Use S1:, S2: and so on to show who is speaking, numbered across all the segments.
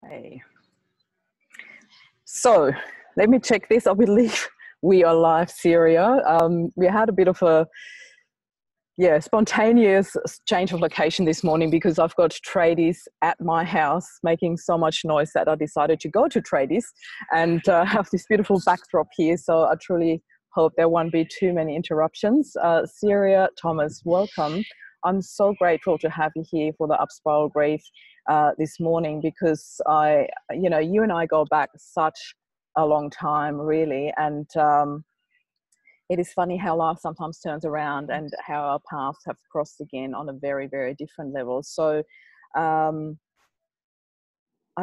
S1: Okay. So let me check this. I believe we are live, Siria. We had a bit of a spontaneous change of location this morning because I've got tradies at my house making so much noise that I decided to go to tradies and have this beautiful backdrop here. So I truly hope there won't be too many interruptions. Siria Thomas, welcome. I'm so grateful to have you here for the Upspiral Grief this morning because you and I go back such a long time, really, and it is funny how life sometimes turns around and how our paths have crossed again on a very, very different level. So I'd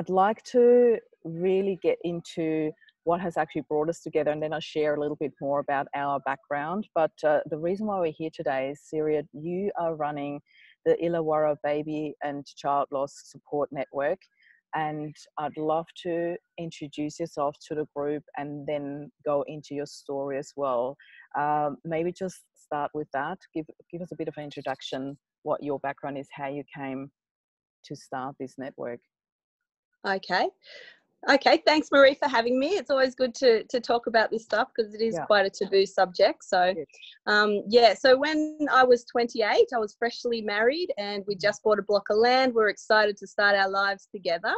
S1: like to really get into what has actually brought us together, and then I'll share a little bit more about our background. But the reason why we're here today is, Siria, you are running the Illawarra Baby and Child Loss Support Network, and I'd love to introduce yourself to the group and then go into your story as well. Maybe just start with that. Give us a bit of an introduction, what your background is, how you came to start this network.
S2: Okay, thanks Marie for having me. It's always good to talk about this stuff because it is quite a taboo subject. So so when I was 28, I was freshly married and we just bought a block of land. We were excited to start our lives together.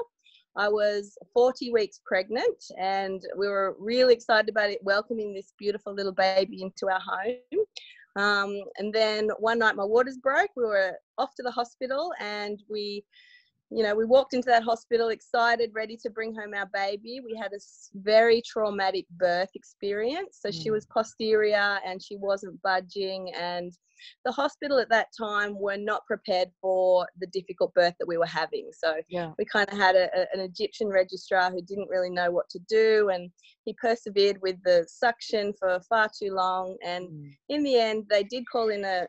S2: I was 40 weeks pregnant and we were really excited about it, welcoming this beautiful little baby into our home. And then one night my waters broke. We were off to the hospital and we walked into that hospital excited, ready to bring home our baby. We had a very traumatic birth experience. So she was posterior and she wasn't budging. And the hospital at that time were not prepared for the difficult birth that we were having. So we kind of had an Egyptian registrar who didn't really know what to do. And he persevered with the suction for far too long. And in the end, they did call in a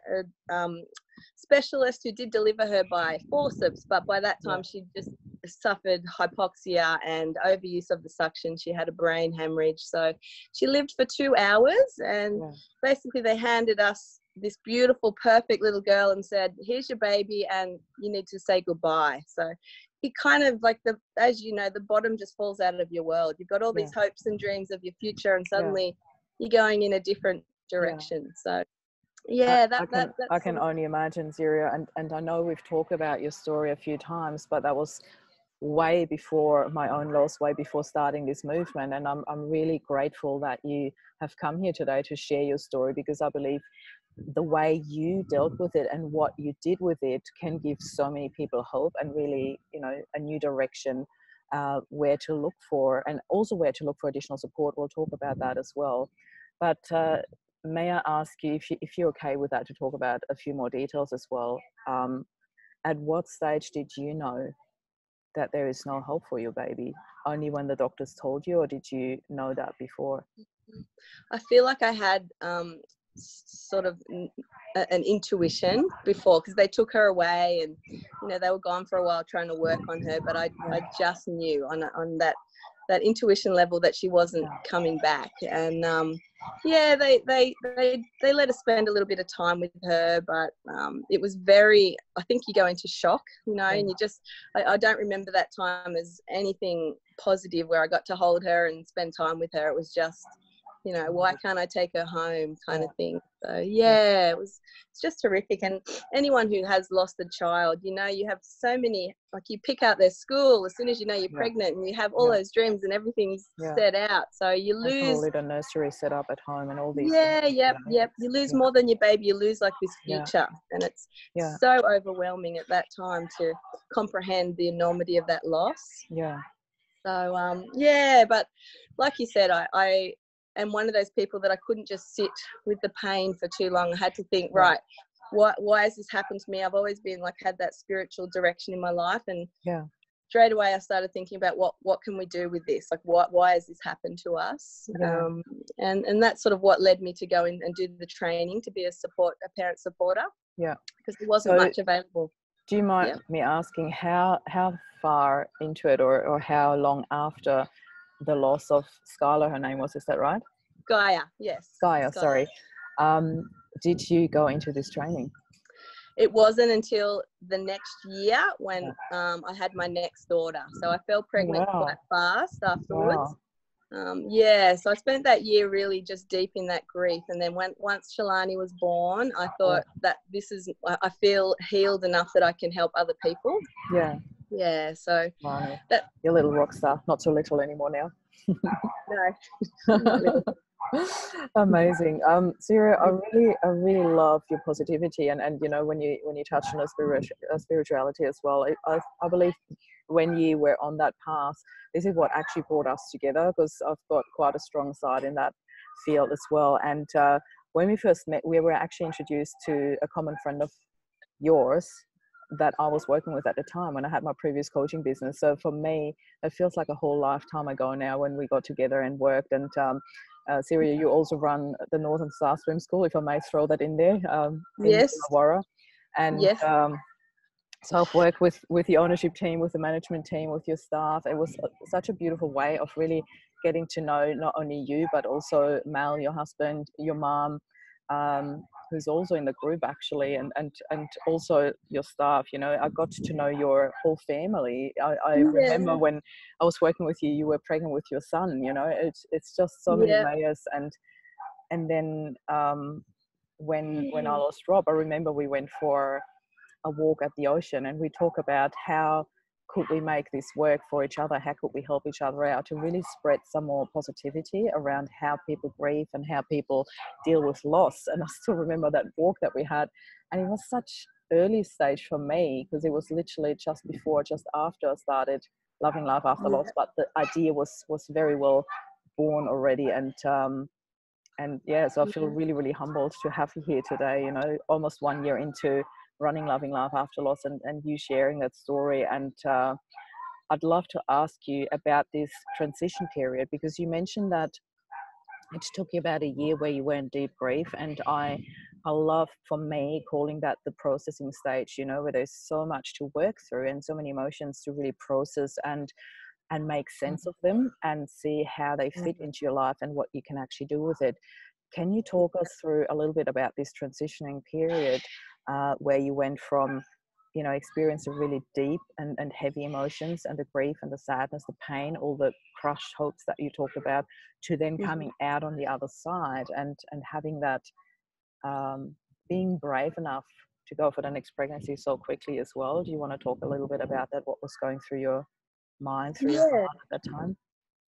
S2: specialist who did deliver her by forceps, but by that time she just suffered hypoxia and overuse of the suction. She had a brain hemorrhage, so she lived for 2 hours and basically they handed us this beautiful perfect little girl and said, here's your baby and you need to say goodbye. So it kind of like as you know, the bottom just falls out of your world. You've got all these hopes and dreams of your future and suddenly you're going in a different direction. So
S1: I can only imagine, Siria, and I know we've talked about your story a few times, but that was way before my own loss, way before starting this movement, and I'm really grateful that you have come here today to share your story, because I believe the way you dealt with it and what you did with it can give so many people hope and really, a new direction where to look for, and also where to look for additional support. We'll talk about that as well. But may I ask you, if you're okay with that, to talk about a few more details as well. At what stage did you know that there is no hope for your baby? Only when the doctors told you, or did you know that before?
S2: I feel like I had sort of an intuition before, because they took her away and they were gone for a while trying to work on her, but I just knew on that intuition level that she wasn't coming back. And they let us spend a little bit of time with her, but it was very, I think you go into shock, and you just, I don't remember that time as anything positive where I got to hold her and spend time with her. It was just, why can't I take her home kind of thing. So it's just horrific. And anyone who has lost a child, you have so many, like you pick out their school as soon as you're pregnant, and you have all those dreams and everything's set out. So you lose
S1: a nursery set up at home and all these
S2: you lose more than your baby. You lose like this future, and it's so overwhelming at that time to comprehend the enormity of that loss. So but like you said, I am one of those people that I couldn't just sit with the pain for too long. I had to think, right, why has this happened to me? I've always been had that spiritual direction in my life, and straight away I started thinking about what can we do with this? Like, why has this happened to us? And that's sort of what led me to go in and do the training to be a parent supporter. Because there wasn't much available.
S1: Do you mind me asking how far into it, or how long after the loss of Skylar, her name was, is that right?
S2: Gaia, yes.
S1: Gaia, sorry. Did you go into this training?
S2: it wasn't until the next year when I had my next daughter. So I fell pregnant quite fast afterwards. So I spent that year really just deep in that grief. And then once Shalani was born, I thought that I feel healed enough that I can help other people. So
S1: that you're a little rock star, not so little anymore now.
S2: No.
S1: Amazing. Siria, I really love your positivity, and you know, when you touch on a spirituality as well, I believe when you were on that path, this is what actually brought us together, because I've got quite a strong side in that field as well. And when we first met, we were actually introduced to a common friend of yours that I was working with at the time when I had my previous coaching business. So for me, it feels like a whole lifetime ago now when we got together and worked. And Siria, you also run the Northern Star Swim School, if I may throw that in there, in Illawarra. And so I've worked with the ownership team, with the management team, with your staff. It was such a beautiful way of really getting to know not only you, but also Mal, your husband, your mom, who's also in the group actually, and also your staff. You know, I got to know your whole family. I remember when I was working with you, you were pregnant with your son. You know, it's just so many layers. And then when I lost Rob, I remember we went for a walk at the ocean, and we talk about how could we make this work for each other, how could we help each other out to really spread some more positivity around how people grieve and how people deal with loss. And I still remember that walk that we had, and it was such early stage for me, because it was literally just after I started Loving Life After Loss, but the idea was very well born already. And so I feel really, really humbled to have you here today, you know, almost 1 year into running Loving Life After Loss, and you sharing that story. And I'd love to ask you about this transition period, because you mentioned that it took you about a year where you were in deep grief, and I love, for me, calling that the processing stage, you know, where there's so much to work through and so many emotions to really process and make sense of them and see how they fit into your life and what you can actually do with it. Can you talk us through a little bit about this transitioning period where you went from, you know, experiencing really deep and heavy emotions and the grief and the sadness, the pain, all the crushed hopes that you talked about, to then coming out on the other side and having that, being brave enough to go for the next pregnancy so quickly as well? Do you want to talk a little bit about that, what was going through your mind, through your heart at that time?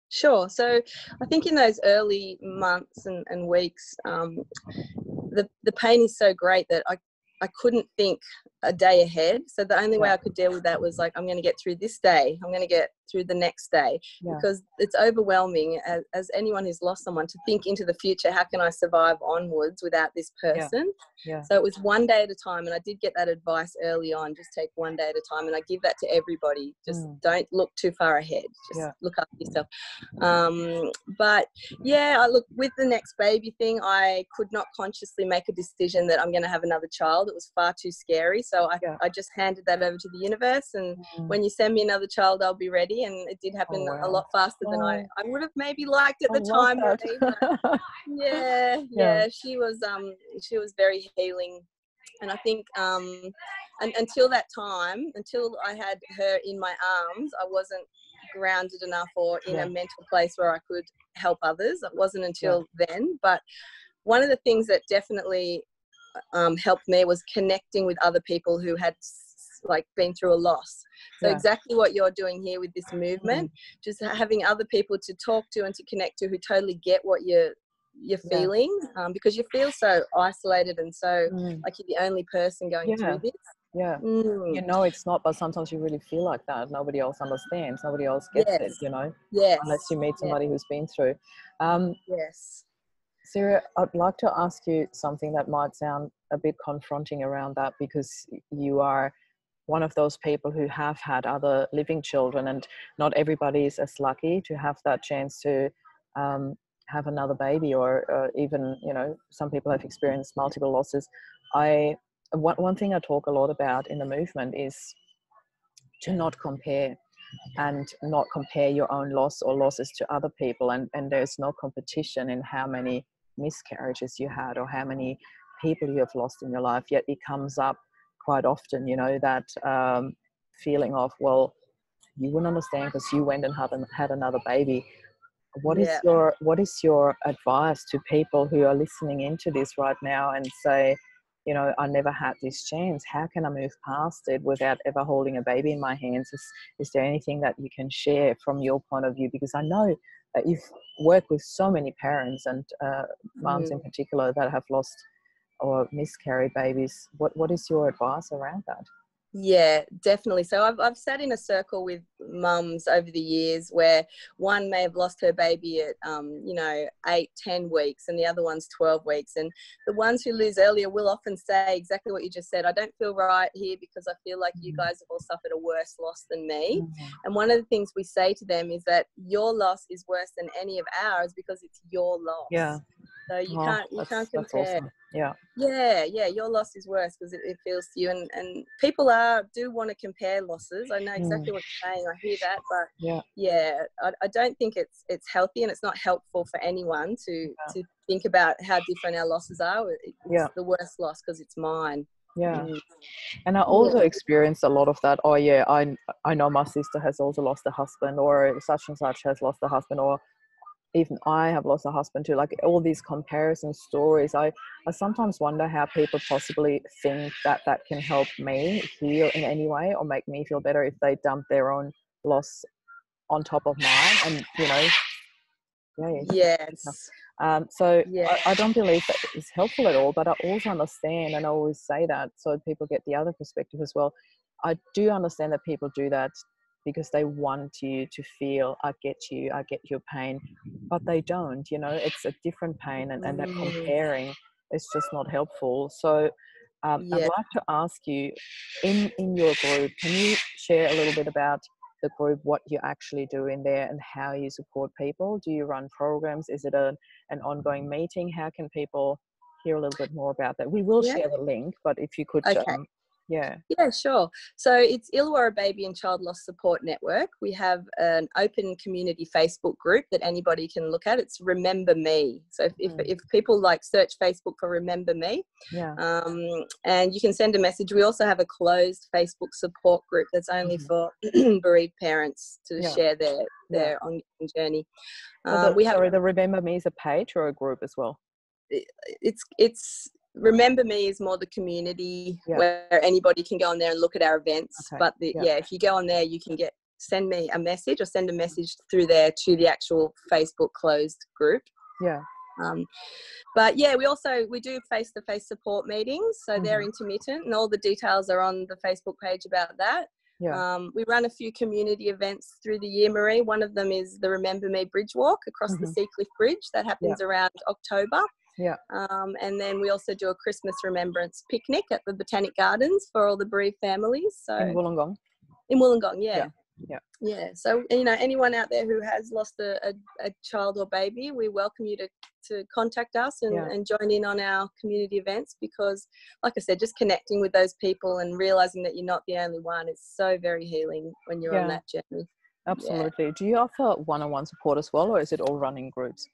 S2: Sure. So I think in those early months and weeks, the pain is so great that I couldn't think a day ahead. So the only way I could deal with that was like, I'm going to get through this day. I'm going to get through the next day, because it's overwhelming as anyone who's lost someone to think into the future. How can I survive onwards without this person? So it was one day at a time. And I did get that advice early on, just take one day at a time. And I give that to everybody. Just don't look too far ahead. Just look after yourself. But I look, with the next baby thing, I could not consciously make a decision that I'm going to have another child. It was far too scary. So I just handed that over to the universe. And when you send me another child, I'll be ready. And it did happen a lot faster than I would have maybe liked at the time. She was very healing. And I think and until that time, until I had her in my arms, I wasn't grounded enough or in a mental place where I could help others. It wasn't until then. But one of the things that definitely helped me was connecting with other people who had like been through a loss. So exactly what you're doing here with this movement, just having other people to talk to and to connect to who totally get what you're feeling, because you feel so isolated and so like you're the only person going through this. You know
S1: it's not, but sometimes you really feel like that. Nobody else understands, nobody else gets it, you know, unless you meet somebody who's been through. Siria, I'd like to ask you something that might sound a bit confronting around that, because you are one of those people who have had other living children, and not everybody is as lucky to have that chance to have another baby, or even, you know, some people have experienced multiple losses. One thing I talk a lot about in the movement is to not compare, and not compare your own loss or losses to other people. And there's no competition in how many miscarriages you had or how many people you have lost in your life, yet it comes up quite often, you know, that feeling of, well, you wouldn't understand because you went and had another baby. What is your advice to people who are listening into this right now and say, you know, I never had this chance. How can I move past it without ever holding a baby in my hands? Is there anything that you can share from your point of view? Because I know that you've worked with so many parents and moms in particular that have lost or miscarried babies. What is your advice around that?
S2: Yeah, definitely. So I've sat in a circle with mums over the years where one may have lost her baby at, 8-10 weeks and the other one's 12 weeks. And the ones who lose earlier will often say exactly what you just said. I don't feel right here because I feel like you guys have all suffered a worse loss than me. And one of the things we say to them is that your loss is worse than any of ours because it's your loss.
S1: Yeah.
S2: So you can't compare.
S1: That's awesome. Yeah.
S2: Yeah, your loss is worse because it feels to you, and people do want to compare losses. I know exactly what you're saying. I hear that, but I don't think it's healthy, and it's not helpful for anyone to think about how different our losses are. It's the worst loss because it's mine.
S1: Yeah. And I also experienced a lot of that. Oh yeah, I know my sister has also lost a husband, or such and such has lost a husband, or even I have lost a husband too. Like all these comparison stories, I sometimes wonder how people possibly think that can help me heal in any way or make me feel better if they dump their own loss on top of mine. And you know,
S2: yes.
S1: I don't believe that it's helpful at all, but I also understand, and I always say that so people get the other perspective as well. I do understand that people do that because they want you to feel, I get you, I get your pain, but they don't, you know, it's a different pain, and that comparing is just not helpful. So I'd like to ask you, in your group, can you share a little bit about the group, what you actually do in there and how you support people? Do you run programs? Is it an ongoing meeting? How can people hear a little bit more about that? We will share the link, but if you could Yeah, sure.
S2: So it's Illawarra Baby and Child Loss Support Network. We have an open community Facebook group that anybody can look at. It's Remember Me. So if people like search Facebook for Remember Me, and you can send a message. We also have a closed Facebook support group that's only for bereaved parents to share their ongoing journey.
S1: The Remember Me is a page or a group as well?
S2: It's Remember Me is more the community where anybody can go on there and look at our events. Okay. But if you go on there, you can send me a message or send a message through there to the actual Facebook closed group.
S1: Yeah.
S2: But we do face-to-face support meetings, so they're intermittent, and all the details are on the Facebook page about that. Yeah. We run a few community events through the year, Marie. One of them is the Remember Me Bridge Walk across the Seacliff Bridge. That happens around October.
S1: Yeah.
S2: And then we also do a Christmas remembrance picnic at the Botanic Gardens for all the bereaved families. So
S1: in Wollongong?
S2: In Wollongong, yeah.
S1: Yeah.
S2: So, you know, anyone out there who has lost a child or baby, we welcome you to contact us and join in on our community events, because, like I said, just connecting with those people and realising that you're not the only one is so very healing when you're on that journey.
S1: Absolutely. Yeah. Do you offer one-on-one support as well, or is it all running groups?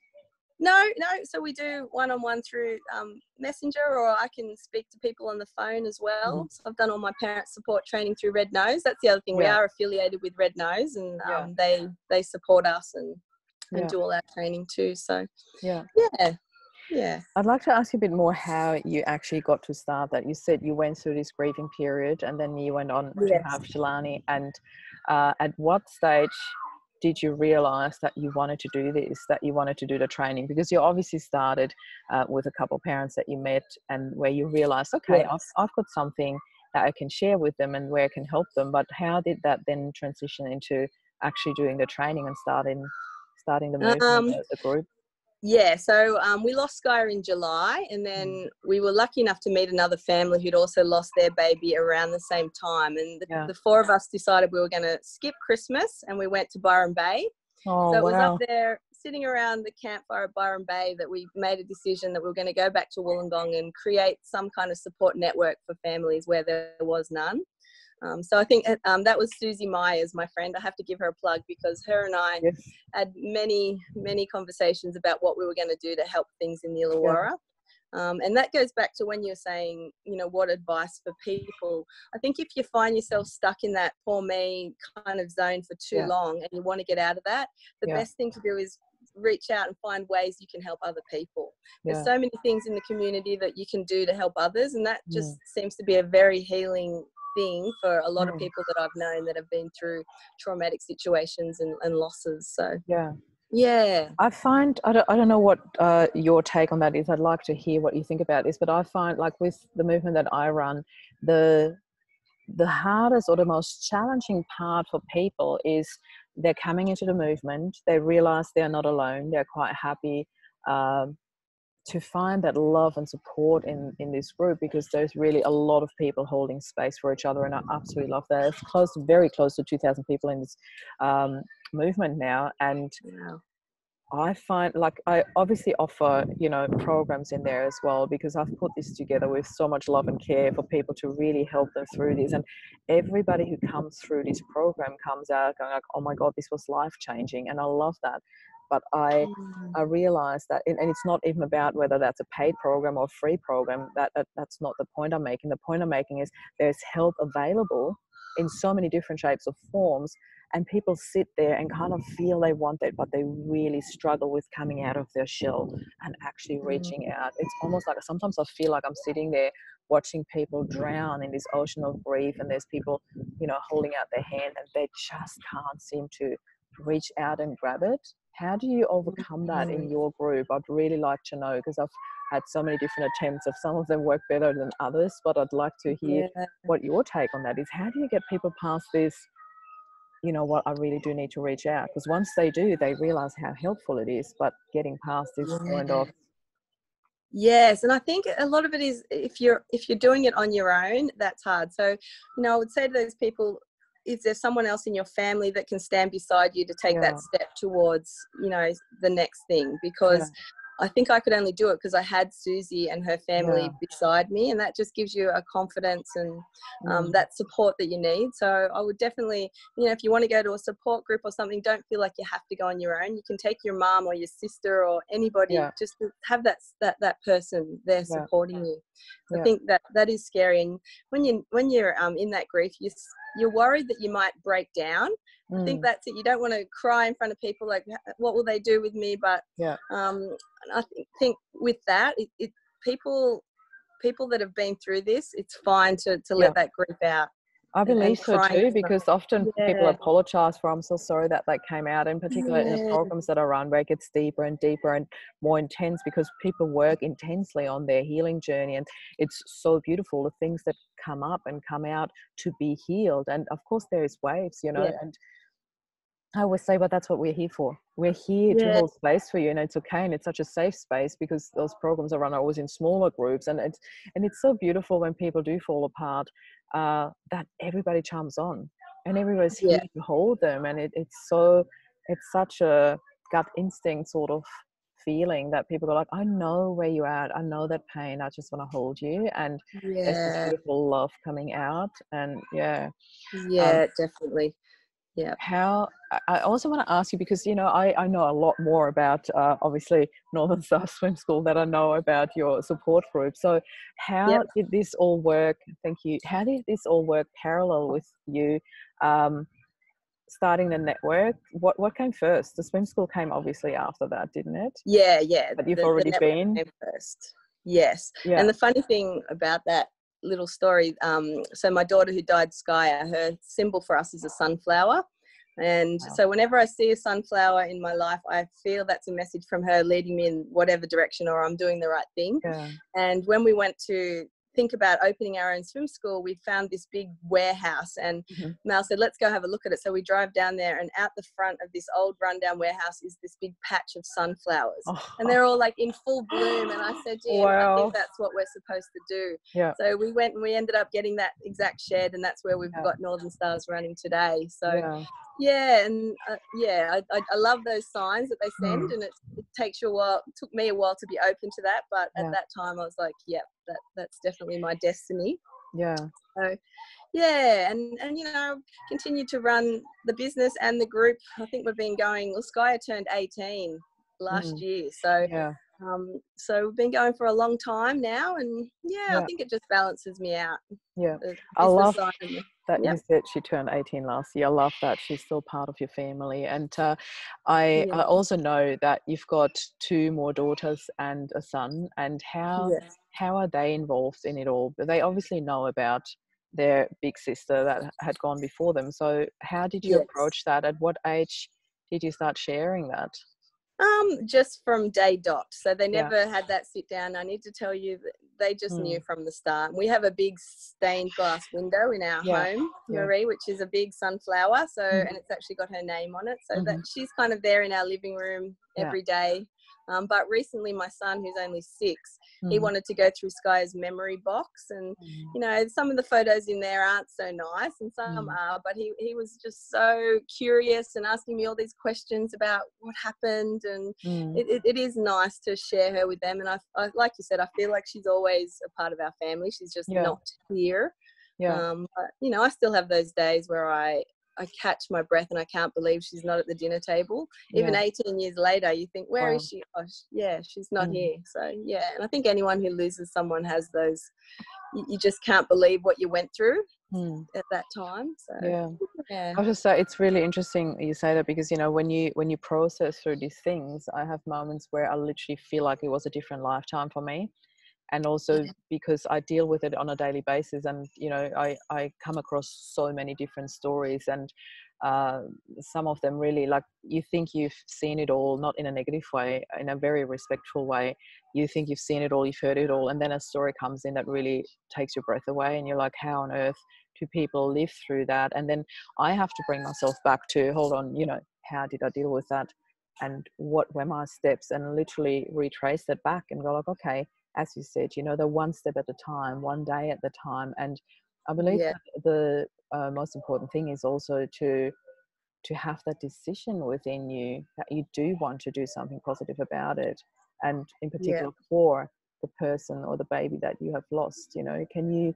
S2: No. So we do one-on-one through Messenger, or I can speak to people on the phone as well. So I've done all my parent support training through Red Nose. That's the other thing. We are affiliated with Red Nose, and they support us and do all our training too. So yeah.
S1: I'd like to ask you a bit more how you actually got to start that. You said you went through this grieving period and then you went on to have Shalani, and at what stage did you realize that you wanted to do this, that you wanted to do the training? Because you obviously started with a couple of parents that you met, and where you realized, okay, I've got something that I can share with them and where I can help them. But how did that then transition into actually doing the training and starting the movement, the group?
S2: Yeah, so we lost Sky in July, and then we were lucky enough to meet another family who'd also lost their baby around the same time. And the four of us decided we were going to skip Christmas, and we went to Byron Bay. So it was up there sitting around the campfire at Byron Bay that we made a decision that we were going to go back to Wollongong and create some kind of support network for families where there was none. So I think that was Susie Myers, my friend. I have to give her a plug, because her and I had many, many conversations about what we were going to do to help things in the Illawarra. And that goes back to when you're saying, you know, what advice for people. I think if you find yourself stuck in that poor me kind of zone for too long and you want to get out of that, the best thing to do is reach out and find ways you can help other people. There's so many things in the community that you can do to help others, and that just seems to be a very healing thing for a lot of people that I've known that have been through traumatic situations and losses. So I
S1: find, I don't know what your take on that is. I'd like to hear what you think about this, but I find, like, with the movement that I run, the hardest or the most challenging part for people is they're coming into the movement, they realize they're not alone, they're quite happy to find that love and support in this group, because there's really a lot of people holding space for each other, and I absolutely love that. It's very close to 2,000 people in this movement now, and I find, like, I obviously offer, you know, programs in there as well, because I've put this together with so much love and care for people to really help them through this. And everybody who comes through this program comes out going like, oh my God, this was life-changing. And I love that. But I realize that, and it's not even about whether that's a paid program or a free program. That's not the point I'm making. The point I'm making is there's help available in so many different shapes or forms, and people sit there and kind of feel they want it, but they really struggle with coming out of their shell and actually reaching out. It's almost like, sometimes I feel like I'm sitting there watching people drown in this ocean of grief, and there's people, you know, holding out their hand and they just can't seem to reach out and grab it. How do you overcome that in your group? I'd really like to know, because I've had so many different attempts. Of some of them work better than others, but I'd like to hear what your take on that is. How do you get people past this, you know what, I really do need to reach out? Because once they do, they realize how helpful it is, but getting past this point of...
S2: Yes, and I think a lot of it is, if you're doing it on your own, that's hard. So, you know, I would say to those people, is there someone else in your family that can stand beside you to take that step towards, you know, the next thing? Because I think I could only do it because I had Susie and her family beside me, and that just gives you a confidence and that support that you need. So I would definitely, you know, if you want to go to a support group or something, don't feel like you have to go on your own. You can take your mom or your sister or anybody, just to have that person there supporting you. I think that is scary, and when you're in that grief, you're worried that you might break down. I think that's it. You don't want to cry in front of people, like, what will they do with me? But I think with that, people that have been through this, it's fine to let that grief out.
S1: I believe so too, because often people apologize for, I'm so sorry that came out, in particular in the programs that I run, where it gets deeper and deeper and more intense, because people work intensely on their healing journey, and it's so beautiful, the things that come up and come out to be healed. And of course there is waves, you know, and I always say, but that's what we're here for. We're here to hold space for you, and it's okay, and it's such a safe space, because those programs I run are always in smaller groups, and it's so beautiful when people do fall apart, that everybody chimes on and everybody's here to hold them, and it's such a gut instinct sort of feeling that people are like, I know where you're at, I know that pain, I just want to hold you, and there's this beautiful love coming out, and
S2: definitely. Yeah.
S1: How, I also want to ask you, because, you know, I know a lot more about obviously Northern Star Swim School than I know about your support group. So how did this all work? Thank you. How did this all work parallel with you starting the network? What came first? The swim school came obviously after that, didn't it?
S2: Yeah.
S1: But you've already been?
S2: Came first. Yes. Yeah. And the funny thing about that little story, so my daughter who died, Skya, her symbol for us is a sunflower, and so whenever I see a sunflower in my life, I feel that's a message from her leading me in whatever direction, or I'm doing the right thing. And when we went to think about opening our own swim school, we found this big warehouse, and Mel said, let's go have a look at it. So we drive down there, and out the front of this old rundown warehouse is this big patch of sunflowers, and they're all like in full bloom. And I said, I think that's what we're supposed to do. So we went and we ended up getting that exact shed, and that's where we've got Northern Stars running today. So I love those signs that they send, and it takes you a while. It took me a while to be open to that, but at that time I was like, that's definitely my destiny. So and you know, continue to run the business and the group. I think we've been going, Skya turned 18 last year, so So we've been going for a long time now, and I think it just balances me out.
S1: Yeah, I love that
S2: Yep.
S1: you said she turned 18 last year. I love that she's still part of your family. And I also know that you've got 2 more daughters and a son. And how are they involved in it all? They obviously know about their big sister that had gone before them. So how did you approach that? At what age did you start sharing that?
S2: Just from day dot. So they never had that sit down. I need to tell you that they just knew from the start. We have a big stained glass window in our home, Marie, which is a big sunflower. So, and it's actually got her name on it. So that she's kind of there in our living room every day. But recently my son, who's only 6, he wanted to go through Sky's memory box, and you know, some of the photos in there aren't so nice and some are, but he was just so curious and asking me all these questions about what happened, and it is nice to share her with them. And I like you said, I feel like she's always a part of our family. She's just not here. But you know, I still have those days where I catch my breath and I can't believe she's not at the dinner table. Even 18 years later, you think, where is she? Oh, she's not here. So, and I think anyone who loses someone has those, you just can't believe what you went through at that time. So,
S1: I was just say it's really interesting you say that, because, you know, when you process through these things, I have moments where I literally feel like it was a different lifetime for me. And also because I deal with it on a daily basis, and, you know, I come across so many different stories, and some of them really, like, you think you've seen it all, not in a negative way, in a very respectful way. You think you've seen it all, you've heard it all, and then a story comes in that really takes your breath away, and you're like, how on earth do people live through that? And then I have to bring myself back to, hold on, you know, how did I deal with that? And what were my steps? And literally retrace that back and go like, okay, as you said, you know, the one step at a time, one day at the time. And I believe that the most important thing is also to have that decision within you that you do want to do something positive about it. And in particular for the person or the baby that you have lost, you know, can you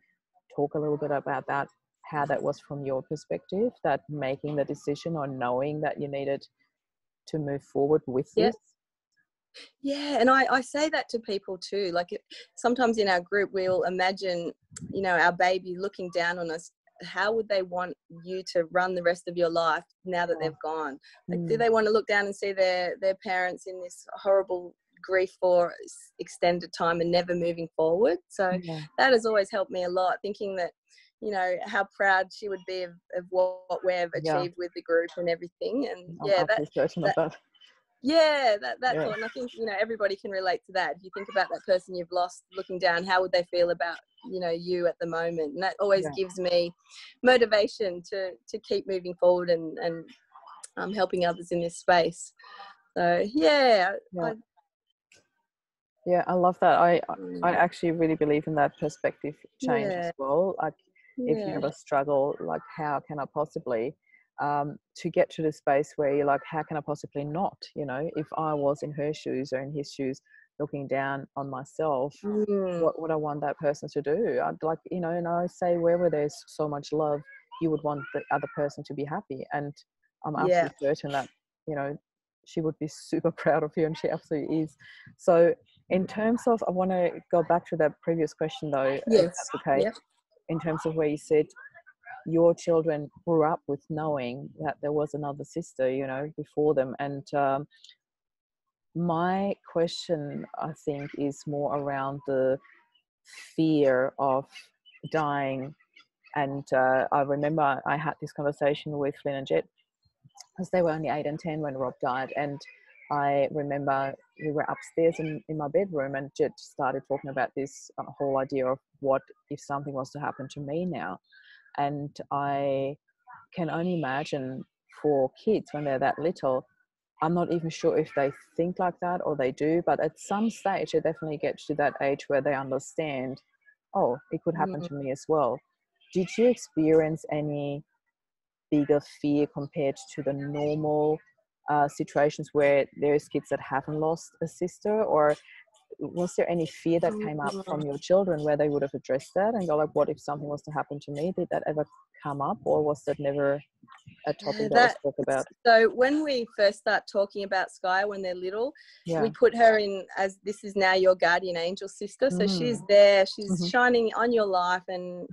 S1: talk a little bit about that, how that was from your perspective, that making the decision or knowing that you needed to move forward with this?
S2: Yeah, and I say that to people too. Like, sometimes in our group, we'll imagine, you know, our baby looking down on us. How would they want you to run the rest of your life now that they've gone? Like, do they want to look down and see their parents in this horrible grief for extended time and never moving forward? So that has always helped me a lot, thinking that, you know, how proud she would be of what we've achieved with the group and everything. And that thought. And I think, you know, everybody can relate to that. If you think about that person you've lost, looking down, how would they feel about, you know, you at the moment? And that always gives me motivation to keep moving forward and helping others in this space. So
S1: I love that. I actually really believe in that perspective change as well. Like, if you ever struggle, like, how can I possibly to get to the space where you're like, how can I possibly not? You know, if I was in her shoes or in his shoes, looking down on myself, what would I want that person to do? I'd like, you know, and I say, wherever there's so much love, you would want the other person to be happy. And I'm absolutely certain that, you know, she would be super proud of you, and she absolutely is. So in terms of, I want to go back to that previous question though, if that's okay. In terms of where you said your children grew up with knowing that there was another sister, you know, before them. And my question, I think, is more around the fear of dying. And I remember I had this conversation with Flynn and Jet, because they were only 8 and 10 when Rob died. And I remember we were upstairs in my bedroom, and Jet started talking about this whole idea of what if something was to happen to me now. And I can only imagine for kids when they're that little, I'm not even sure if they think like that or they do, but at some stage they definitely get to that age where they understand, oh, it could happen to me as well. Did you experience any bigger fear compared to the normal situations where there's kids that haven't lost a sister? Or was there any fear that came up from your children where they would have addressed that and go like, what if something was to happen to me? Did that ever come up, or was that never a topic that was talked about?
S2: So when we first start talking about Sky when they're little, we put her in as, this is now your guardian angel sister. So she's there, she's shining on your life, and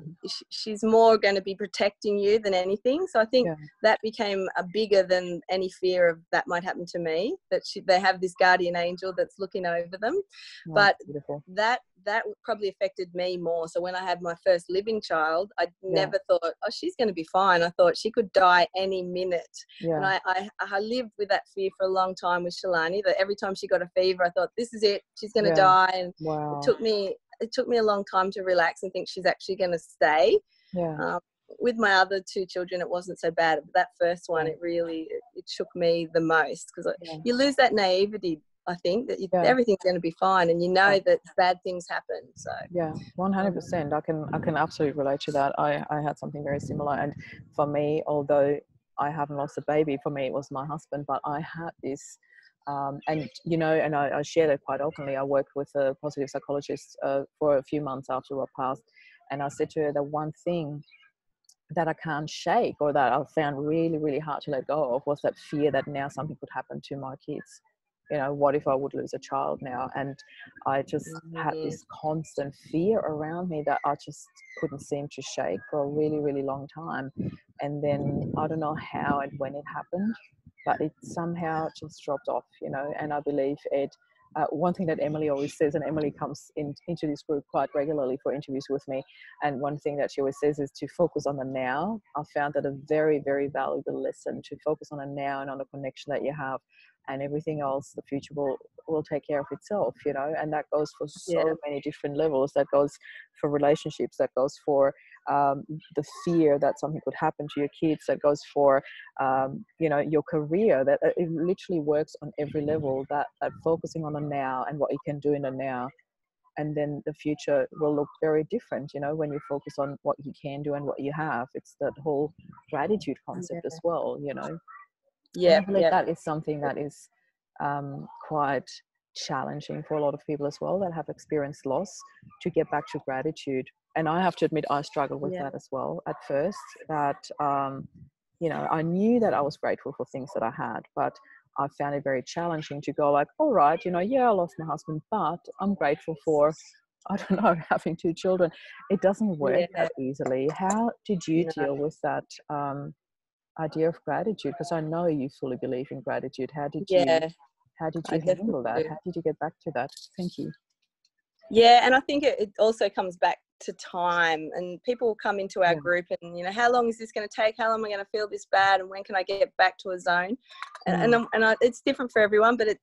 S2: she's more going to be protecting you than anything. So I think that became a bigger than any fear of that might happen to me, that they have this guardian angel that's looking over them. But
S1: beautiful.
S2: that probably affected me more. So when I had my first living child, I never thought, oh, she's going to be fine. I thought she could die any minute. And I lived with that fear for a long time with Shalani, that every time she got a fever, I thought, this is it, she's going to die. And it took me a long time to relax and think she's actually going to stay. With my other two children, it wasn't so bad. But that first one, it shook me the most, because you lose that naivety. I think that everything's going to be fine, and you know that bad things happen. So
S1: 100%. I can absolutely relate to that. I had something very similar, and for me, although I haven't lost a baby, for me it was my husband. But I had this, and you know, and I shared it quite openly. I worked with a positive psychologist for a few months after I passed, and I said to her, the one thing that I can't shake, or that I found really, really hard to let go of, was that fear that now something could happen to my kids. You know, what if I would lose a child now? And I just had this constant fear around me that I just couldn't seem to shake for a really, really long time. And then I don't know how and when it happened, but it somehow just dropped off, you know. And I believe one thing that Emily always says, and Emily comes into this group quite regularly for interviews with me, and one thing that she always says is to focus on the now. I found that a very, very valuable lesson, to focus on the now and on the connection that you have, and everything else, the future will take care of itself, you know. And that goes for so many different levels. That goes for relationships, that goes for the fear that something could happen to your kids, that goes for you know, your career, that it literally works on every level, that focusing on the now and what you can do in the now. And then the future will look very different, you know, when you focus on what you can do and what you have. It's that whole gratitude concept as well, you know. I believe that is something that is quite challenging for a lot of people as well, that have experienced loss, to get back to gratitude. And I have to admit, I struggled with that as well at first, that you know, I knew that I was grateful for things that I had, but I found it very challenging to go like, all right, you know, I lost my husband, but I'm grateful for, I don't know, having two children. It doesn't work that easily. How did you deal with that idea of gratitude? Because I know you fully believe in gratitude. How did you handle that? How did you get back to that? Thank you.
S2: And I think it also comes back to time, and people will come into our group and, you know, how long is this going to take? How long am I going to feel this bad? And when can I get back to a zone? And it's different for everyone, but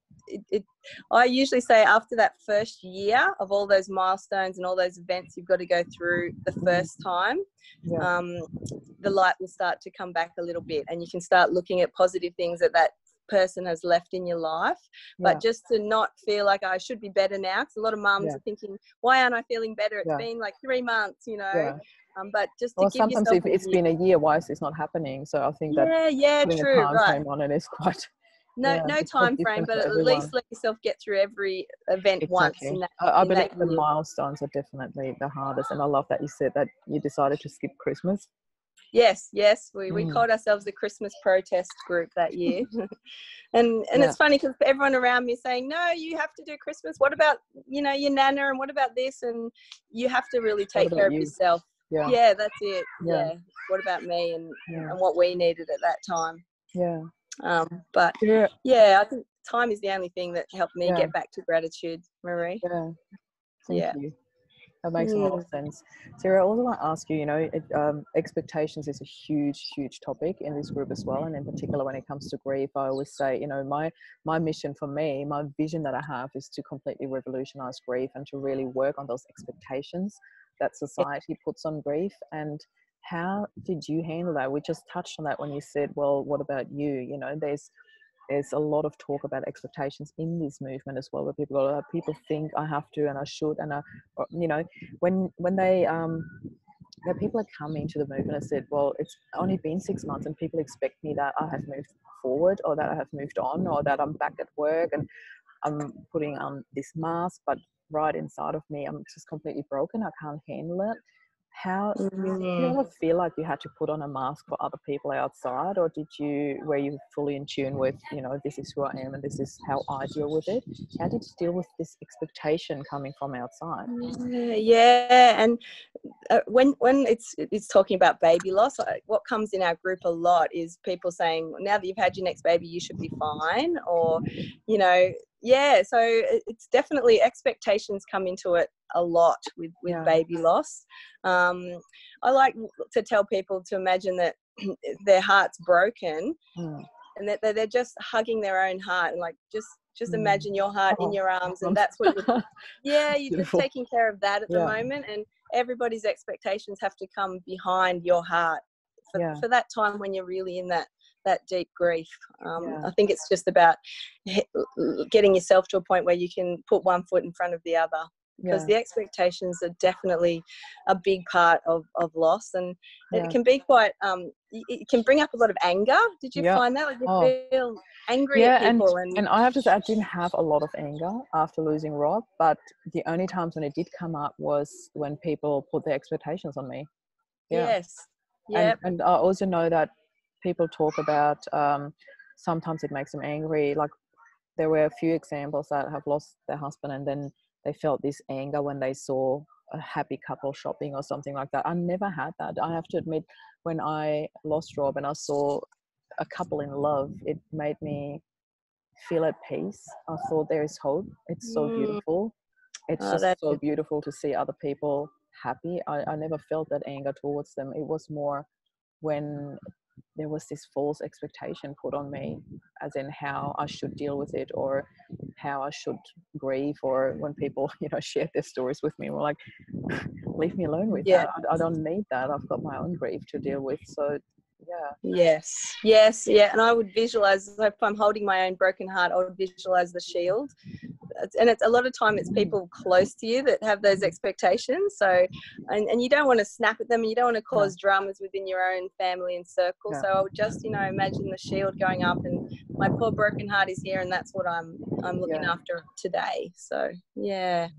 S2: I usually say after that first year of all those milestones and all those events you've got to go through the first time, the light will start to come back a little bit, and you can start looking at positive things that person has left in your life. But just to not feel like I should be better now, because a lot of mums are thinking, why aren't I feeling better? It's been like 3 months, you know. But just to give
S1: sometimes
S2: yourself
S1: if it's been a year, why is this not happening? So I think that putting a time frame on it is quite
S2: no time frame, but at least let yourself get through every event once.
S1: I believe the milestones are definitely the hardest, and I love that you said that you decided to skip Christmas.
S2: Yes, we called ourselves the Christmas protest group that year. and it's funny because everyone around me is saying, no, you have to do Christmas. What about, you know, your nana, and what about this? And you have to really take care of yourself. Yeah, that's it. What about me and what we needed at that time? But I think time is the only thing that helped me get back to gratitude, Marie.
S1: Thank you. That makes a lot of sense. Siria, I also want to ask you, you know, expectations is a huge, huge topic in this group as well. And in particular, when it comes to grief, I always say, you know, my mission for me, my vision that I have is to completely revolutionize grief and to really work on those expectations that society puts on grief. And how did you handle that? We just touched on that when you said, well, what about you? You know, there's a lot of talk about expectations in this movement as well, where people think I have to and I should, and you know, when they the people are coming to the movement and said, well, it's only been 6 months and people expect me that I have moved forward, or that I have moved on, or that I'm back at work and I'm putting on this mask, but right inside of me I'm just completely broken, I can't handle it. How did you ever feel like you had to put on a mask for other people outside, or were you fully in tune with, this is who I am and this is how I deal with it? How did you deal with this expectation coming from outside?
S2: Yeah, and when it's talking about baby loss, what comes in our group a lot is people saying, now that you've had your next baby, you should be fine, or so it's definitely, expectations come into it a lot with baby loss. I like to tell people to imagine that their heart's broken, and that they're just hugging their own heart, and like just imagine your heart in your arms, and that's what you're just taking care of that at the moment, and everybody's expectations have to come behind your heart for that time when you're really in that deep grief. I think it's just about getting yourself to a point where you can put one foot in front of the other, because the expectations are definitely a big part of loss, and it can be quite it can bring up a lot of anger. Did you find that, like you feel angry at people?
S1: And I have to say, I didn't have a lot of anger after losing Rob, but the only times when it did come up was when people put their expectations on me. And I also know that people talk about sometimes it makes them angry. Like, there were a few examples that have lost their husband and then they felt this anger when they saw a happy couple shopping or something like that. I never had that. I have to admit, when I lost Rob and I saw a couple in love, it made me feel at peace. I thought, there is hope. It's so beautiful. It's just so beautiful to see other people happy. I never felt that anger towards them. It was more when there was this false expectation put on me, as in how I should deal with it or how I should grieve, or when people, shared their stories with me, were like, leave me alone with that. I don't need that. I've got my own grief to deal with. So
S2: Yes. And I would visualize, if I'm holding my own broken heart, I would visualize the shield. And it's a lot of time it's people close to you that have those expectations. So, and you don't want to snap at them, and you don't want to cause dramas within your own family and circle. So I would just, imagine the shield going up, and my poor broken heart is here, and that's what I'm looking after today. So it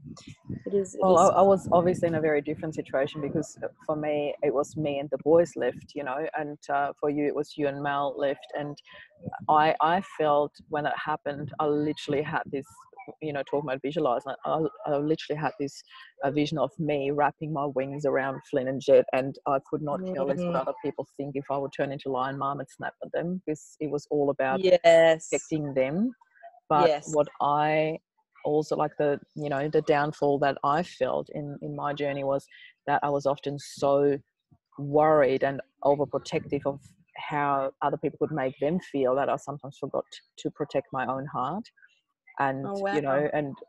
S2: is.
S1: Well, I was obviously in a very different situation, because for me it was me and the boys left, and for you it was you and Mel left. And I felt when it happened, I literally had this, talking about visualize, I literally had this vision of me wrapping my wings around Flynn and Jet, and I could not care less what other people think if I would turn into Lion Mom and snap at them, because it was all about protecting them. But what I also, like, the downfall that I felt in my journey was that I was often so worried and overprotective of how other people could make them feel, that I sometimes forgot to protect my own heart. And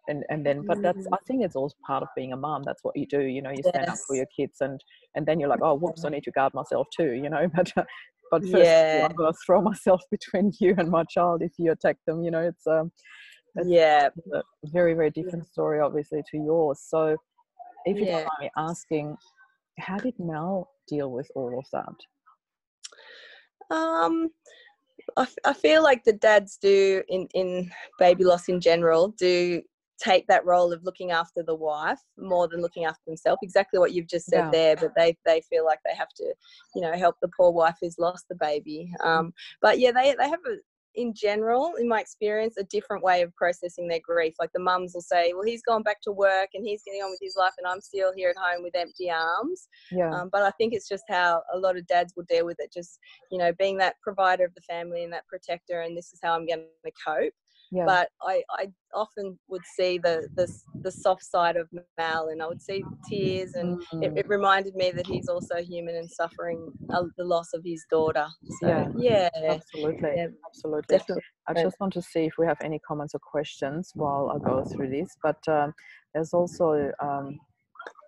S1: and then, but that's, I think it's also part of being a mom. That's what you do, you stand up for your kids, and then you're like, oh whoops, I need to guard myself too, but first of all, I'm gonna throw myself between you and my child if you attack them. It's a very, very different story obviously to yours. So if you don't mind me asking, how did Mel deal with all of that?
S2: I feel like the dads do in baby loss in general do take that role of looking after the wife more than looking after themselves. Exactly what you've just said there, but they feel like they have to, help the poor wife who's lost the baby. But they have in general, in my experience, a different way of processing their grief. Like the mums will say, well, he's gone back to work and he's getting on with his life and I'm still here at home with empty arms. But I think it's just how a lot of dads will deal with it, just, being that provider of the family and that protector, and this is how I'm going to cope. But I often would see the soft side of Mal, and I would see tears, and it reminded me that he's also human and suffering the loss of his daughter. So
S1: absolutely.
S2: Definitely.
S1: I just want to see if we have any comments or questions while I go through this, but there's also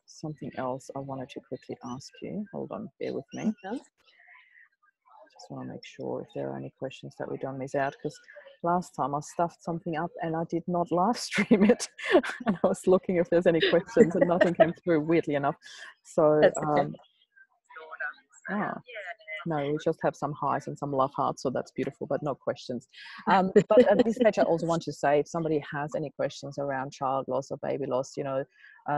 S1: something else I wanted to quickly ask you. Hold on, bear with me. Just want to make sure if there are any questions that we don't miss out, because last time I stuffed something up and I did not live stream it. And I was looking if there's any questions and nothing came through, weirdly enough. So, No, we just have some highs and some love hearts, so that's beautiful, but no questions. But at this stage, I also want to say, if somebody has any questions around child loss or baby loss, you know,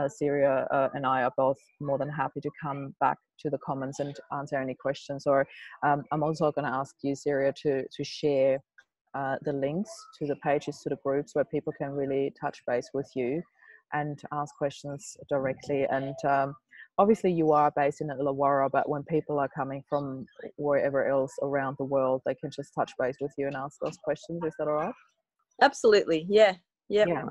S1: Siria and I are both more than happy to come back to the comments and answer any questions. Or I'm also going to ask you, Siria, to share the links to the pages, to the groups where people can really touch base with you and ask questions directly. And obviously you are based in Illawarra, but when people are coming from wherever else around the world, they can just touch base with you and ask those questions. Is that all right?
S2: Absolutely. Yeah. Yep.
S1: Yeah.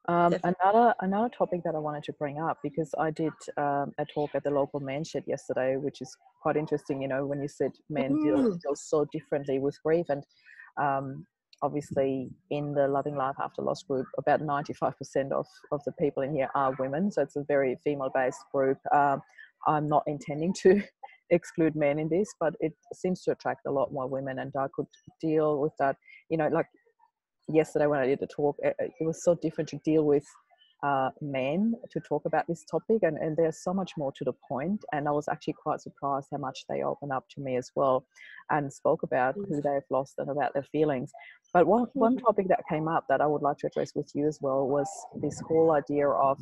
S1: Another topic that I wanted to bring up, because I did a talk at the local men's shed yesterday, which is quite interesting, you know, when you said men deal so differently with grief. And obviously in the Loving Life After Loss group, about 95% of the people in here are women, so it's a very female-based group. I'm not intending to exclude men in this, but it seems to attract a lot more women, and I could deal with that, you know, like yesterday when I did the talk, it was so different to deal with men to talk about this topic, and there's so much more to the point. And I was actually quite surprised how much they opened up to me as well and spoke about who they've lost and about their feelings. But one topic that came up that I would like to address with you as well was this whole idea of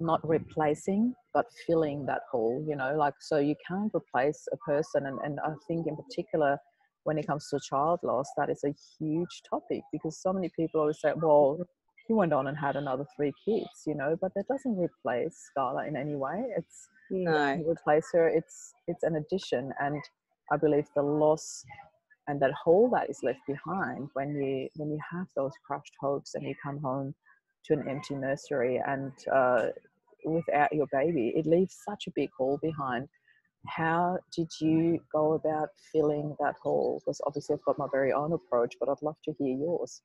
S1: not replacing but filling that hole, you know, like, so you can't replace a person, and I think in particular when it comes to child loss, that is a huge topic, because so many people always say, well, he went on and had another 3 kids, you know, but that doesn't replace Scarla in any way. It doesn't replace her. It's an addition. And I believe the loss and that hole that is left behind when you have those crushed hopes and you come home to an empty nursery and without your baby, it leaves such a big hole behind. How did you go about filling that hole? Because obviously I've got my very own approach, but I'd love to hear yours.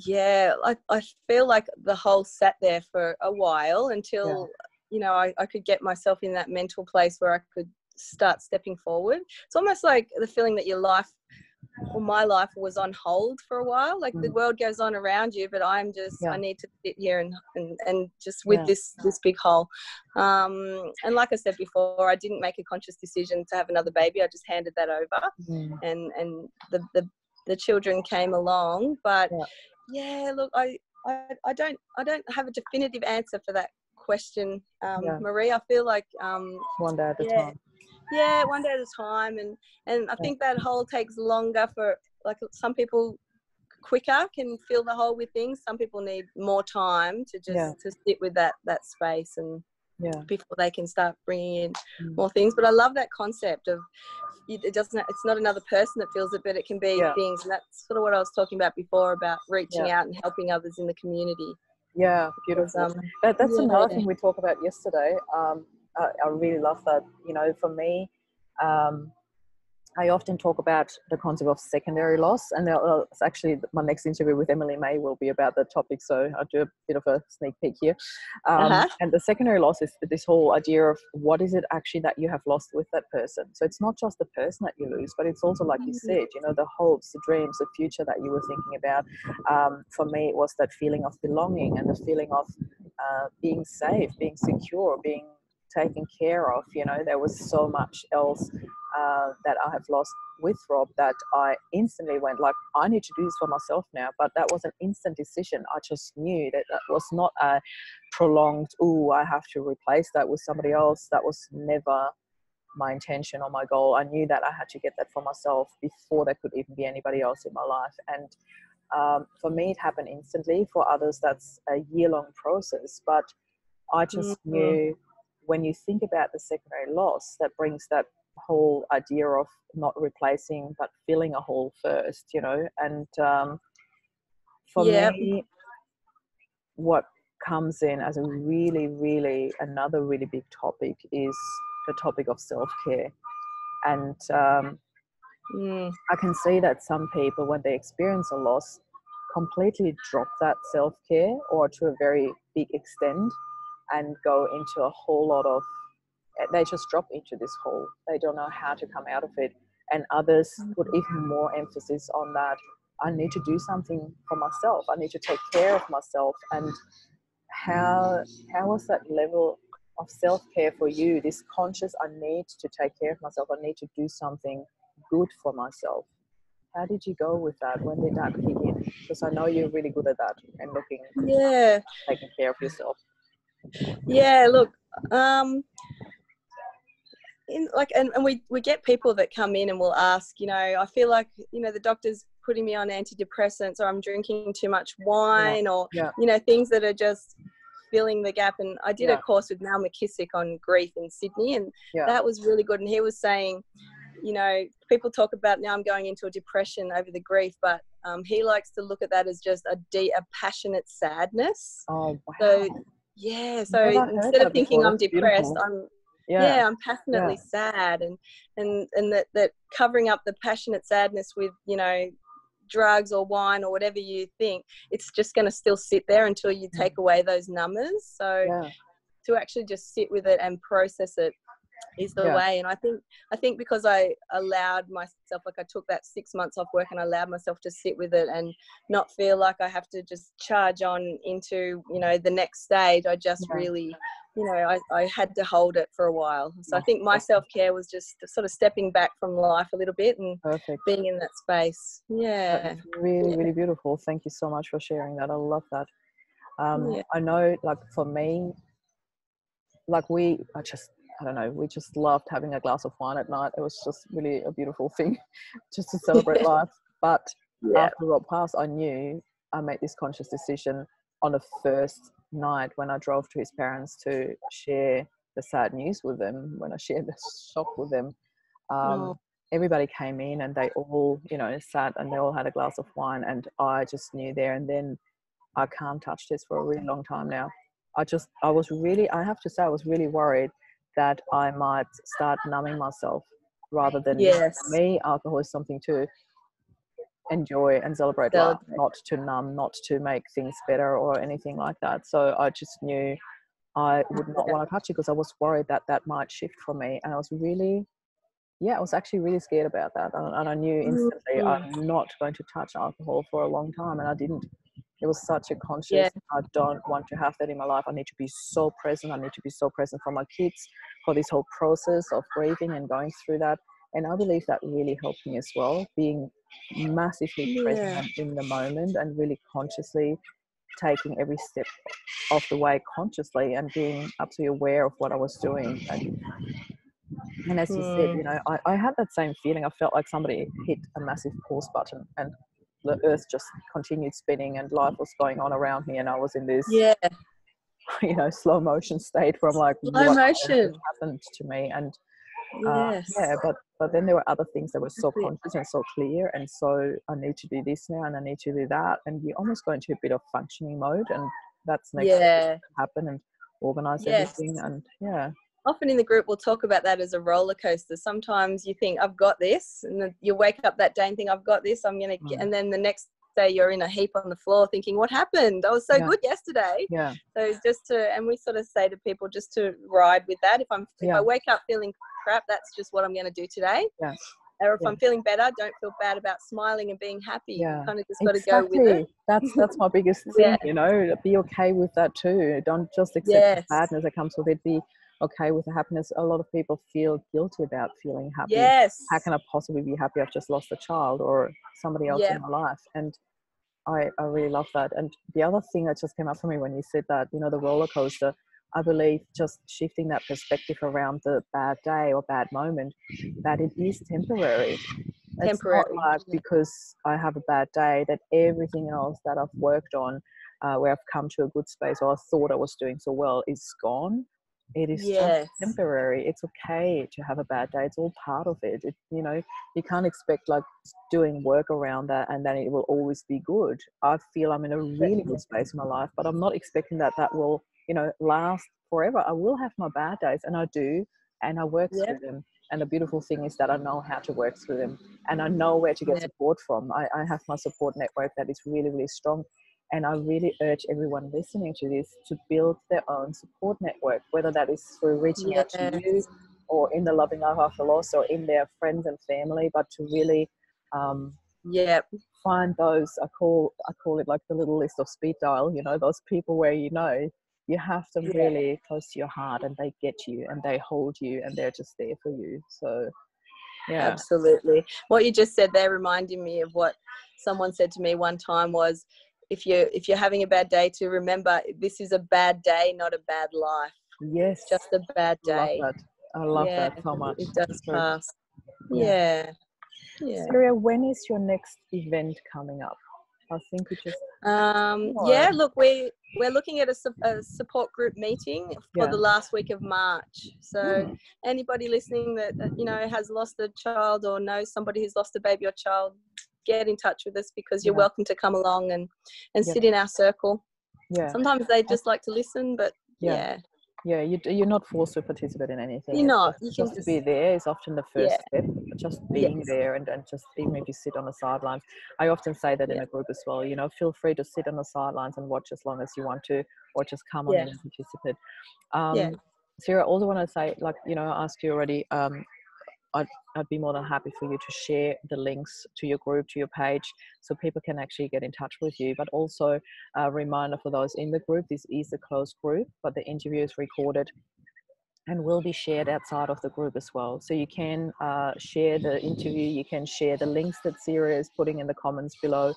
S2: Yeah, I feel like the hole sat there for a while until, you know, I could get myself in that mental place where I could start stepping forward. It's almost like the feeling that your life, or my life, was on hold for a while. Like the world goes on around you, but I'm just, I need to sit here and just with this big hole. And like I said before, I didn't make a conscious decision to have another baby. I just handed that over, and the children came along. But look, I don't have a definitive answer for that question, Marie. I feel like
S1: one day at a time.
S2: Yeah, one day at a time, and I think that hole takes longer for, like, some people quicker can fill the hole with things. Some people need more time to just to sit with that space and before they can start bringing in more things. But I love that concept of it's not another person that feels it, but it can be things, and that's sort of what I was talking about before about reaching out and helping others in the community.
S1: Yeah, beautiful. That's another thing we talked about yesterday. I really love that. You know, for me, I often talk about the concept of secondary loss, and it's actually my next interview with Emily May will be about that topic, so I'll do a bit of a sneak peek here. And the secondary loss is this whole idea of what is it actually that you have lost with that person. So it's not just the person that you lose, but it's also, like you said, you know, the hopes, the dreams, the future that you were thinking about. For me, it was that feeling of belonging and the feeling of being safe, being secure, being taken care of. You know, there was so much else that I have lost with Rob that I instantly went like, I need to do this for myself now. But that was an instant decision. I just knew that was not a prolonged, I have to replace that with somebody else. That was never my intention or my goal. I knew that I had to get that for myself before there could even be anybody else in my life. And for me, it happened instantly. For others, that's a year-long process. But I just knew, when you think about the secondary loss, that brings that whole idea of not replacing but filling a hole first, you know. And for me, what comes in as a really another really big topic is the topic of self-care. And I can see that some people, when they experience a loss, completely drop that self-care, or to a very big extent, and go into a whole lot of, they just drop into this hole. They don't know how to come out of it. And others put even more emphasis on that. I need to do something for myself. I need to take care of myself. And how was that level of self-care for you, this conscious, I need to take care of myself, I need to do something good for myself. How did you go with that? When did that kick in? Because I know you're really good at that and taking care of yourself.
S2: Yeah, look, and we get people that come in and will ask, I feel like, the doctor's putting me on antidepressants, or I'm drinking too much wine, or, things that are just filling the gap. And I did a course with Mal McKissick on grief in Sydney, and that was really good. And he was saying, people talk about, now I'm going into a depression over the grief, but he likes to look at that as just a passionate sadness.
S1: Oh, wow.
S2: So, so instead of thinking I'm depressed, I'm passionately sad, and that covering up the passionate sadness with, drugs or wine or whatever you think, it's just going to still sit there until you take away those numbers. So to actually just sit with it and process it is the way. And I think because I allowed myself, like I took that 6 months off work and I allowed myself to sit with it and not feel like I have to just charge on into, the next stage. I just really, I had to hold it for a while. So I think my self-care was just sort of stepping back from life a little bit and being in that space. Yeah.
S1: That's really, really beautiful. Thank you so much for sharing that. I love that. I know, like for me, like we just loved having a glass of wine at night. It was just really a beautiful thing just to celebrate life. But after Rob passed, I knew I made this conscious decision on the first night when I drove to his parents to share the sad news with them, when I shared the shock with them. Everybody came in and they all, sat and they all had a glass of wine, and I just knew there and then, I can't touch this for a really long time now. I was really worried that I might start numbing myself rather than, for me, alcohol is something to enjoy and celebrate life, not to numb, not to make things better or anything like that. So I just knew I would not want to touch it because I was worried that might shift for me. And I was actually really scared about that. And I knew instantly I'm not going to touch alcohol for a long time, and I didn't. It was such a conscious, I don't want to have that in my life. I need to be so present. I need to be so present for my kids, for this whole process of grieving and going through that. And I believe that really helped me as well, being massively present in the moment and really consciously taking every step of the way consciously and being absolutely aware of what I was doing. And as you said, I had that same feeling. I felt like somebody hit a massive pause button and the earth just continued spinning and life was going on around me, and I was in this slow motion state where I'm like, what happened to me? And but then there were other things that were so conscious and so clear, and so I need to do this now and I need to do that, and you almost go into a bit of functioning mode, and that's next to happen and organize everything. And
S2: often in the group we'll talk about that as a roller coaster. Sometimes you think I've got this, and then you wake up that day and think I've got this, I'm gonna get, and then the next day you're in a heap on the floor thinking, what happened? I was so good yesterday. So and we sort of say to people just to ride with that. If I wake up feeling crap, that's just what I'm going to do today. Or if I'm feeling better, don't feel bad about smiling and being happy. You kind of just got to go with it.
S1: That's my biggest thing, be okay with that too. Don't just accept the sadness that comes with it. Be okay with the happiness. A lot of people feel guilty about feeling happy. How can I possibly be happy? I've just lost a child or somebody else in my life. And I really love that. And the other thing that just came up for me when you said that, the roller coaster, I believe just shifting that perspective around the bad day or bad moment, that it is temporary. It's not like because I have a bad day that everything else that I've worked on, where I've come to a good space or I thought I was doing so well, is gone. It is just temporary. It's okay to have a bad day. It's all part of it. You can't expect like doing work around that and then it will always be good. I feel I'm in a really good space in my life, but I'm not expecting that will, last forever. I will have my bad days, and I do, and I work through them. And the beautiful thing is that I know how to work through them, and I know where to get support from. I have my support network that is really, really strong. And I really urge everyone listening to this to build their own support network, whether that is through reaching out to you or in the Loving Life After Loss or in their friends and family, but to really find those, I call it like the little list of speed dial, those people where you have them really close to your heart, and they get you and they hold you and they're just there for you. So yeah.
S2: Absolutely. What you just said there reminded me of what someone said to me one time was, if you're having a bad day, to remember this is a bad day, not a bad life.
S1: Yes.
S2: Just a bad day.
S1: I love that so much.
S2: It does pass. Yeah.
S1: Siria, when is your next event coming up? I think we just
S2: look, we're looking at a support group meeting for the last week of March. So anybody listening that has lost a child or knows somebody who's lost a baby or child, get in touch with us, because you're welcome to come along and sit in our circle. Sometimes they just like to listen, but
S1: you're not forced to participate in anything.
S2: You're not.
S1: Just to be there is often the first step. Just being there, and just even if you sit on the sidelines. I often say that in a group as well, feel free to sit on the sidelines and watch as long as you want to, or just come on in and participate. Siria, I also want to say, I asked you already, I'd be more than happy for you to share the links to your group, to your page, so people can actually get in touch with you. But also a reminder for those in the group, this is a closed group, but the interview is recorded and will be shared outside of the group as well. So you can share the interview, you can share the links that Siria is putting in the comments below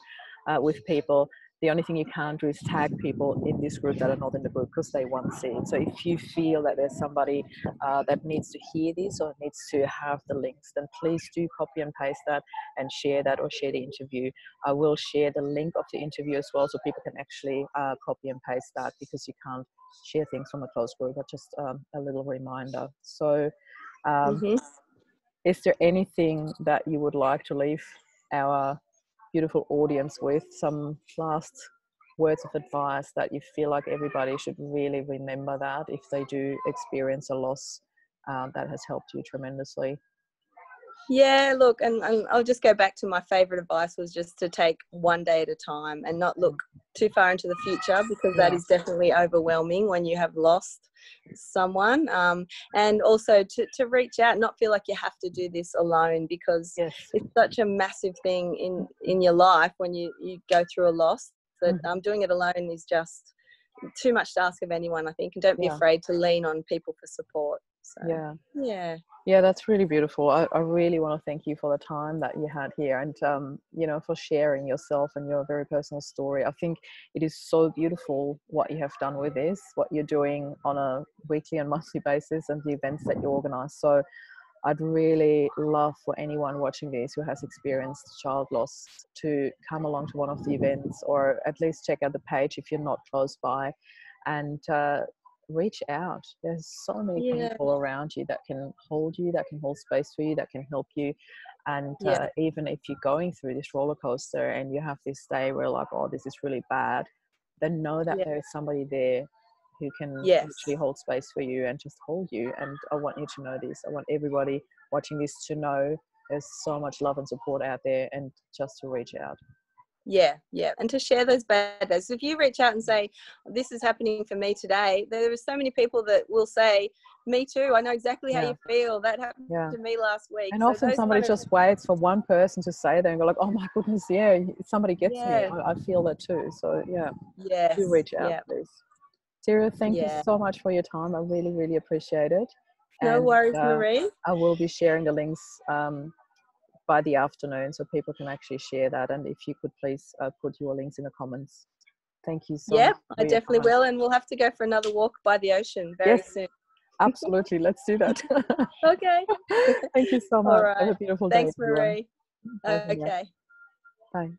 S1: with people. The only thing you can't do is tag people in this group that are not in the group, because they won't see it. So if you feel that there's somebody that needs to hear this or needs to have the links, then please do copy and paste that and share that, or share the interview. I will share the link of the interview as well, so people can actually copy and paste that, because you can't share things from a closed group. But just a little reminder. So is there anything that you would like to leave our beautiful audience with, some last words of advice that you feel like everybody should really remember, that if they do experience a loss, that has helped you tremendously?
S2: Yeah, look, and I'll just go back to my favourite advice, was just to take one day at a time and not look too far into the future, because that is definitely overwhelming when you have lost someone. And also to reach out, not feel like you have to do this alone, because it's such a massive thing in your life when you go through a loss, that doing it alone is just too much to ask of anyone, I think. And don't be afraid to lean on people for support. So, yeah,
S1: that's really beautiful. I really want to thank you for the time that you had here, and for sharing yourself and your very personal story. I think it is so beautiful what you have done with this, what you're doing on a weekly and monthly basis, and the events that you organize. So I'd really love for anyone watching this who has experienced child loss to come along to one of the events, or at least check out the page if you're not close by, and reach out. There's so many people around you that can hold you, that can hold space for you, that can help you. And even if you're going through this roller coaster and you have this day where like, oh, this is really bad, then know that there is somebody there who can actually hold space for you and just hold you. And I want you to know this. I want everybody watching this to know there's so much love and support out there, and just to reach out.
S2: And to share those bad days. If you reach out and say, this is happening for me today, there are so many people that will say, me too, I know exactly how you feel, that happened to me last week.
S1: And often somebody just waits for one person to say that and go like, oh my goodness, somebody gets me, I feel that too. So do reach out, please. Siria, thank you so much for your time. I really, really appreciate it.
S2: No worries, Marie.
S1: I will be sharing the links by the afternoon, so people can actually share that. And if you could please put your links in the comments. Thank you so much.
S2: I definitely will, and we'll have to go for another walk by the ocean very soon.
S1: Absolutely, let's do that.
S2: Okay.
S1: Thank you so much.
S2: All right.
S1: Have a beautiful day.
S2: Thanks, Marie. Okay.
S1: Bye.